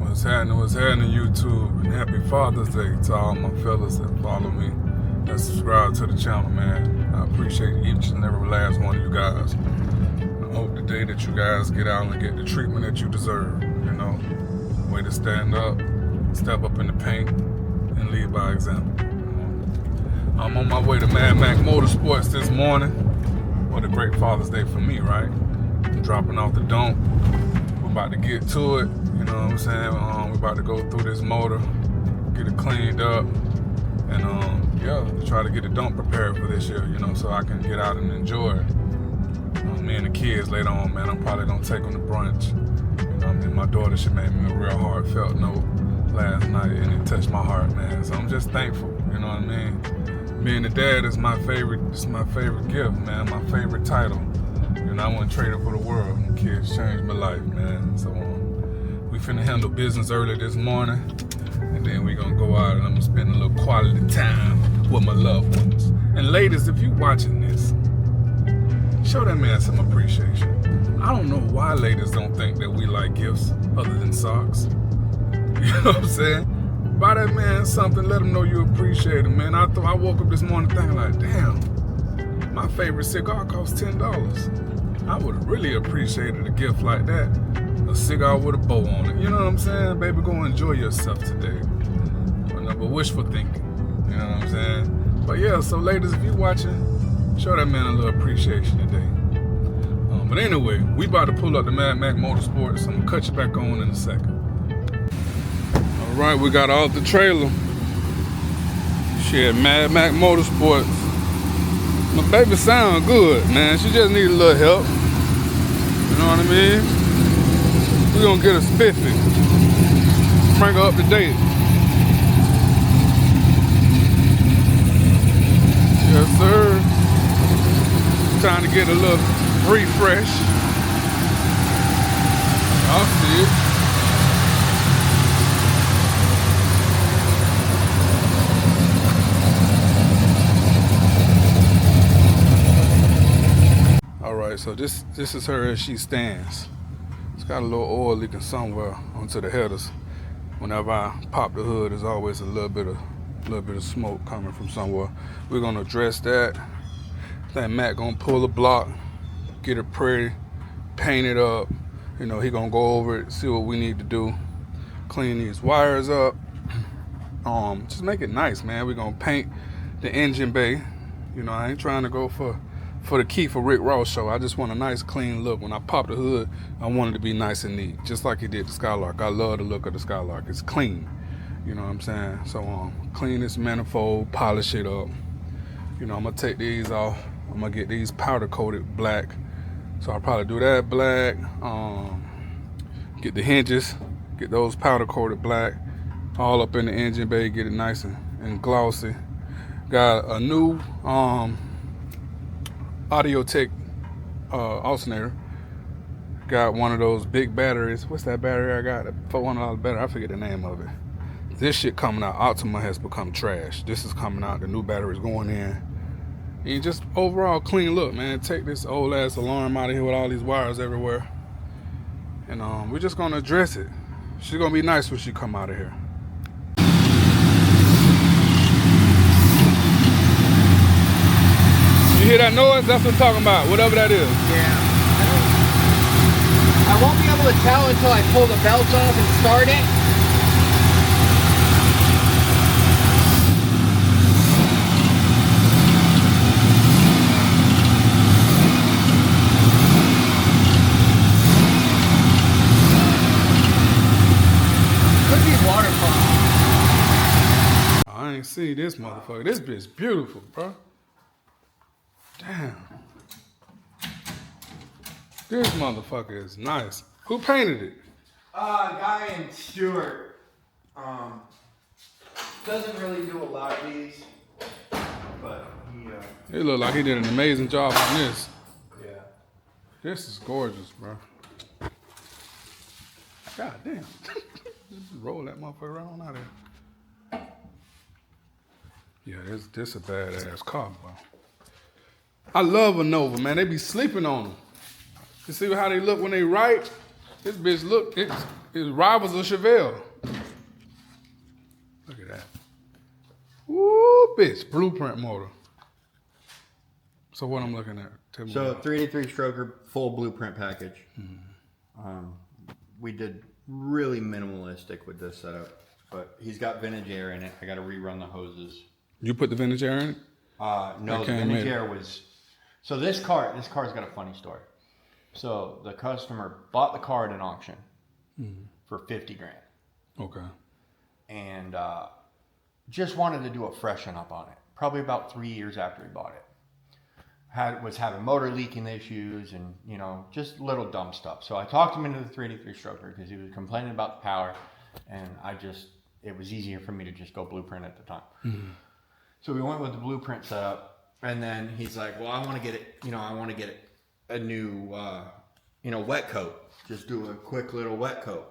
What's happening, YouTube? And happy Father's Day to all my fellas that follow me and subscribe to the channel, man. I appreciate each and every last one of you guys. I hope the day that you guys get out and get the treatment that you deserve, you know. Way to stand up, step up in the paint, and lead by example. I'm on my way to Mad Max Motorsports this morning. What a great Father's Day for me, right? I'm dropping off the Donk. We're about to get to it. You know what I'm saying? We're about to go through this motor, get it cleaned up, and yeah, try to get the Donk prepared for this year, you know, so I can get out and enjoy it. Me and the kids later on, man, I'm probably gonna take them to brunch. You know what I mean? My daughter, she made me a real heartfelt note last night, and it touched my heart, man. So I'm just thankful, you know what I mean? Being a dad is my favorite, it's my favorite gift, man, my favorite title. You know, I wouldn't trade it for the world. Kids changed my life, man. So we finna handle business early this morning, and then we gonna go out and I'm gonna spend a little quality time with my loved ones. And ladies, if you watching this, show that man some appreciation. I don't know why ladies don't think that we like gifts other than socks. You know what I'm saying? Buy that man something, let him know you appreciate him, man. I woke up this morning thinking like, damn, my favorite cigar costs $10. I would have really appreciated a gift like that. A cigar with a bow on it. You know what I'm saying? Baby, go enjoy yourself today. But wishful thinking. You know what I'm saying? But yeah, so ladies, if you're watching, show that man a little appreciation today. But anyway, we about to pull up the Mad Max Motorsports. I'm gonna cut you back on in a second. All right, we got off the trailer. Shit, Mad Max Motorsports. My baby sound good, man. She just need a little help. You know what I mean? We're gonna get her spiffy. Bring her up to date. Yes, sir. Trying to get a little refresh. I'll see it. All right, so this is her as she stands. It's got a little oil leaking somewhere onto the headers. Whenever I pop the hood, there's always a little bit of smoke coming from somewhere. We're gonna address that. Then Matt gonna pull the block, get it pretty, paint it up. You know, he gonna go over it, see what we need to do, clean these wires up. Just make it nice, man. We're gonna paint the engine bay. You know, I ain't trying to go for the Keith or Rick Ross show. I just want a nice clean look. When I pop the hood, I want it to be nice and neat, just like he did the Skylark. I love the look of the Skylark. It's clean, you know what I'm saying? So clean this manifold, polish it up. You know, I'm gonna take these off. I'm gonna get these powder coated black. So I'll probably do that black. Get the hinges, get those powder coated black, all up in the engine bay, get it nice and glossy. Got a new Audio Tech alternator. Got one of those big batteries. What's that battery I got? $400 battery. I forget the name of it. This shit coming out. Optima has become trash. This is coming out. The new battery's going in. And just overall clean look, man. Take this old ass alarm out of here with all these wires everywhere. And we're just gonna address it. She's gonna be nice when she come out of here. You hear that noise? That's what I'm talking about, whatever that is. Yeah. I won't be able to tell until I pull the belts off and start it. Could be water pump. I ain't see this motherfucker. This bitch beautiful, bro. Damn. This motherfucker is nice. Who painted it? A guy named Stuart. Doesn't really do a lot of these, but he. It looked like he did an amazing job on this. Yeah. This is gorgeous, bro. God damn. Just roll that motherfucker around out of here. Yeah, this a badass car, bro. I love a Nova, man. They be sleeping on them. You see how they look when they write? This bitch look, it's His rivals are Chevelle. Look at that. Woo, bitch. Blueprint motor. So what I'm looking at? Tell me So about 383 stroker, full blueprint package. We did really minimalistic with this setup, but he's got vintage air in it. I got to rerun the hoses. You put the vintage air in it? No, the vintage air was. So this car's got a funny story. So the customer bought the car at an auction for 50 grand. Okay. And just wanted to do a freshen up on it. Probably about 3 years after he bought it. Was having motor leaking issues and, just little dumb stuff. So I talked him into the 383 stroker because he was complaining about the power, and it was easier for me to just go blueprint at the time. Mm-hmm. So we went with the blueprint setup, and then he's like, well, I want to get it, a new, wet coat. Just do a quick little wet coat.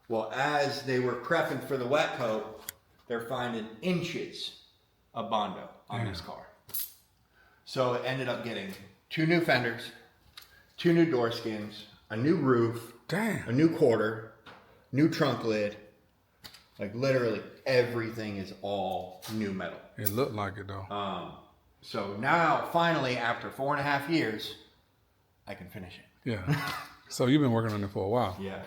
Well, as they were prepping for the wet coat, they're finding inches of Bondo on this car. So it ended up getting 2 new fenders, 2 new door skins, a new roof, a new quarter, new trunk lid. Like literally everything is all new metal. It looked like it though. So now finally after 4.5 years, I can finish it. Yeah. So you've been working on it for a while. Yeah.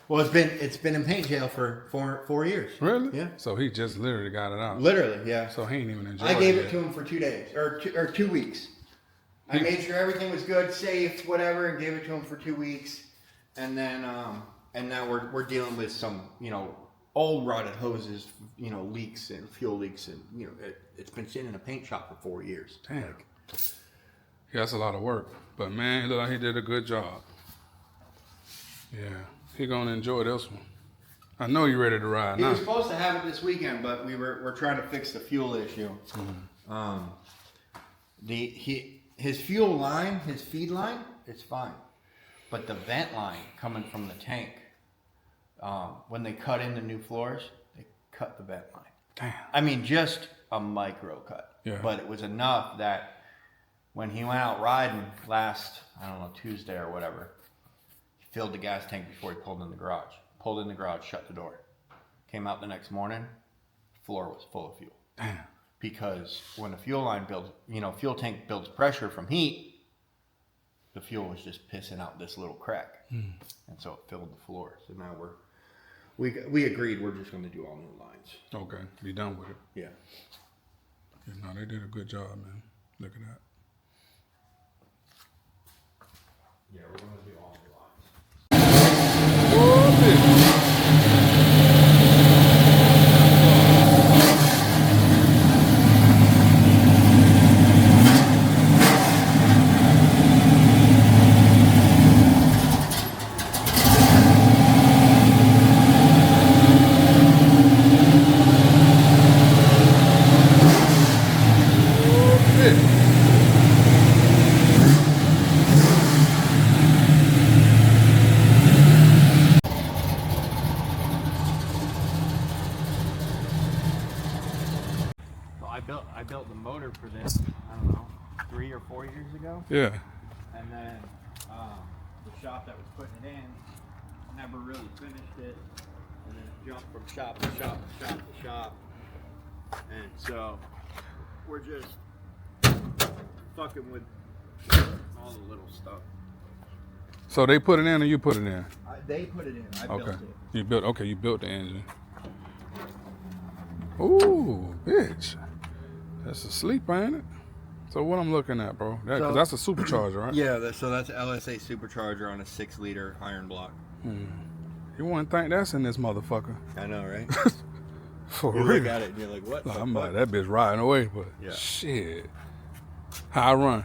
Well, it's been in paint jail for 4 years. Really? Yeah. So he just literally got it out. Literally, yeah. So he ain't even enjoyed it. I gave it to him for 2 days or 2 weeks. I made sure everything was good, safe, whatever, and gave it to him for 2 weeks. And then and now we're dealing with some old rotted hoses, leaks and fuel leaks, and it's been sitting in a paint shop for 4 years. Damn. Yeah, that's a lot of work. But man, it looked like he did a good job. Yeah. He gonna enjoy this one. I know you're ready to ride now. He was supposed to have it this weekend, but we're trying to fix the fuel issue. Mm-hmm. His fuel line, his feed line, it's fine, but the vent line coming from the tank, when they cut in the new floors, they cut the vent line. Damn. I mean, just a micro cut. Yeah. But it was enough that when he went out riding last, Tuesday or whatever, he filled the gas tank before he pulled in the garage. Pulled in the garage, shut the door. Came out the next morning, floor was full of fuel. Damn. Because when the fuel line builds, fuel tank builds pressure from heat, the fuel was just pissing out this little crack. And so it filled the floor. So now we agreed we're just going to do all new lines. Okay, be done with it. Yeah. No, they did a good job, man. Look at that. Yeah, we're going to do all new lines. Whoa, bitch. I built the motor for this, 3 or 4 years ago. Yeah. And then the shop that was putting it in never really finished it. And then it jumped from shop to shop to shop to shop. And so we're just fucking with all the little stuff. So they put it in or you put it in? They put it in. I built it. You built the engine. Ooh, bitch. That's a sleeper, ain't it? So what I'm looking at, bro? Because that's a supercharger, right? Yeah, so that's an LSA supercharger on a 6-liter iron block. You wouldn't think that's in this motherfucker. I know, right? For you real. look at it and you're like, what? I'm like, that bitch riding away, but shit. How I run?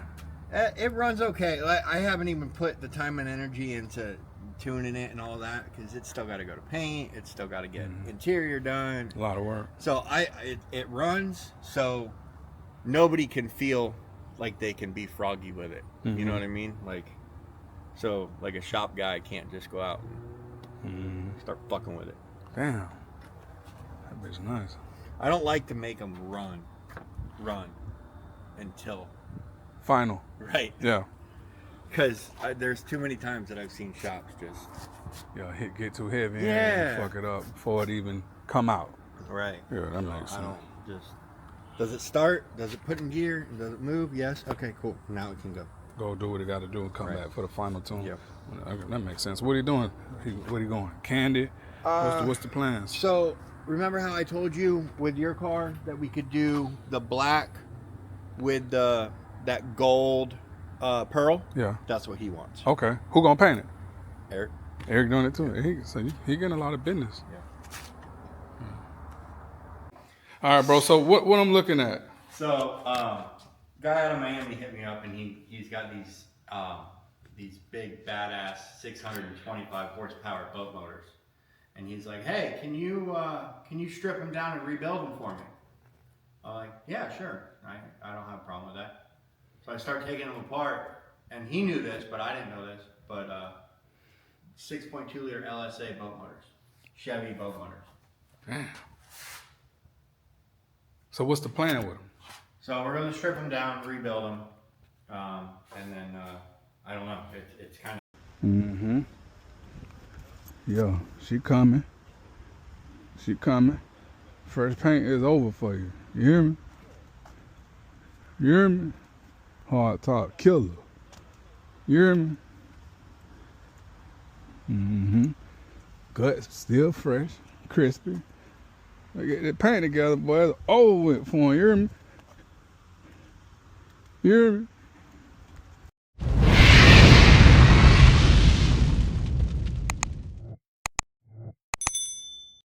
It runs okay. I haven't even put the time and energy into tuning it and all that because it's still got to go to paint. It's still got to get interior done. A lot of work. So it runs so nobody can feel like they can be froggy with it. You know what I mean? Like a shop guy can't just go out and start fucking with it. Damn. That bitch nice. I don't like to make them run until final. Right. Yeah. Because there's too many times that I've seen shops just... Yeah, get too heavy Yeah. and fuck it up before it even come out. Right. Yeah, that makes I sense. don't just... Does it start? Does it put in gear? Does it move? Yes. Okay, cool. Now it can go. Go do what it got to do and come Right. back for the final tune. Yep. That makes sense. What are you doing? Where are you going? Candy? What's the plans? So, remember how I told you with your car that we could do the black with that gold pearl? Yeah. That's what he wants. Okay. Who gonna paint it? Eric? Eric doing it too. So he getting a lot of business. Yeah. All right, bro. So what I'm looking at? So, guy out of Miami hit me up, and he's got these big badass 625 horsepower boat motors, and he's like, "Hey, can you strip them down and rebuild them for me?" I'm like, "Yeah, sure. I don't have a problem with that." So I start taking them apart, and he knew this, but I didn't know this. But 6.2 liter LSA boat motors, Chevy boat motors. Damn. So what's the plan with them? So we're gonna strip them down, rebuild them, and then I don't know. It's kind of. Mm-hmm. Yeah, she coming. She coming. First paint is over for you. You hear me? You hear me? Hard top killer. You hear me? Mm-hmm. Guts still fresh, crispy. I get that paint together, boy. It's over with for him. You hear me? You hear me?